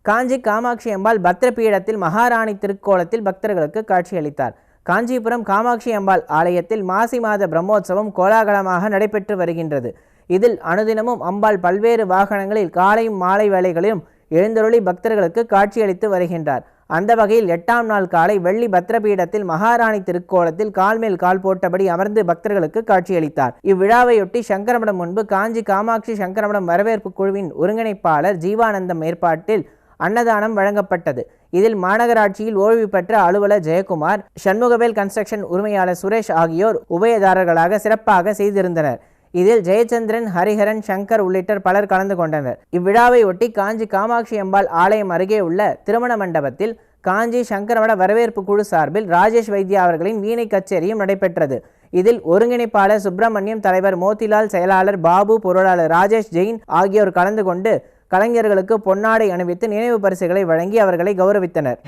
காஞ்சி காமாட்சி அம்பாள் பத்ரபீடத்தில் மகாராணி திருக்கோலத்தில் பக்தர்களுக்கு காட்சியளித்தார். காஞ்சிபுரம் காமாட்சி அம்பாள் ஆலயத்தில் மாசி மாத பிரம்மோற்சவம் கோலாகலமாக நடைபெற்று வருகின்றது. இதில் அனுதினமும் அம்பாள் பல்வேறு வாகனங்களில் காலையும் மாலை வேளைகளிலும் எழுந்தருளி பக்தர்களுக்கு காட்சியளித்து வருகின்றார். அந்த வகையில் 8ஆம் நாள் காலை வெள்ளி பத்ரபீடத்தில் மகாராணி திருக்கோலத்தில் கால் மேல் கால் போட்டபடி அமர்ந்து பக்தர்களுக்கு காட்சியளித்தார். இவ்விழாவையொட்டி சங்கரமடம் முன்பு காஞ்சி காமாட்சி சங்கரமடம் வரவேற்பு குழுவின் ஒருங்கிணைப்பாளர் ஜீவானந்தம் ஏற்பாட்டில் அன்னதானம் வழங்கப்பட்டது. இதில் மாநகராட்சியில் ஓய்வு பெற்ற அலுவலர் ஜெயக்குமார், சண்முகவேல் கன்ஸ்ட்ரக்ஷன் உரிமையாளர் சுரேஷ் ஆகியோர் உபயதாரர்களாக சிறப்பாக செய்திருந்தனர். இதில் ஜெயச்சந்திரன், ஹரிஹரன், சங்கர் உள்ளிட்ட பலர் கலந்து கொண்டனர். இவ்விழாவை ஒட்டி காஞ்சி காமாட்சி அம்பாள் ஆலயம் அருகே உள்ள திருமண மண்டபத்தில் காஞ்சி சங்கரமட வரவேற்பு குழு சார்பில் ராஜேஷ் வைத்தியா அவர்களின் வீணை கச்சேரியும் நடைபெற்றது. இதில் ஒருங்கிணைப்பாளர் சுப்பிரமணியம், தலைவர் மோத்திலால், செயலாளர் பாபு, பொருளாளர் ராஜேஷ் ஜெயின் ஆகியோர் கலந்து கொண்டு கலைஞர்களுக்கு பொன்னாடை அணிவித்து நினைவு பரிசுகளை வழங்கி அவர்களை கௌரவித்தனர்.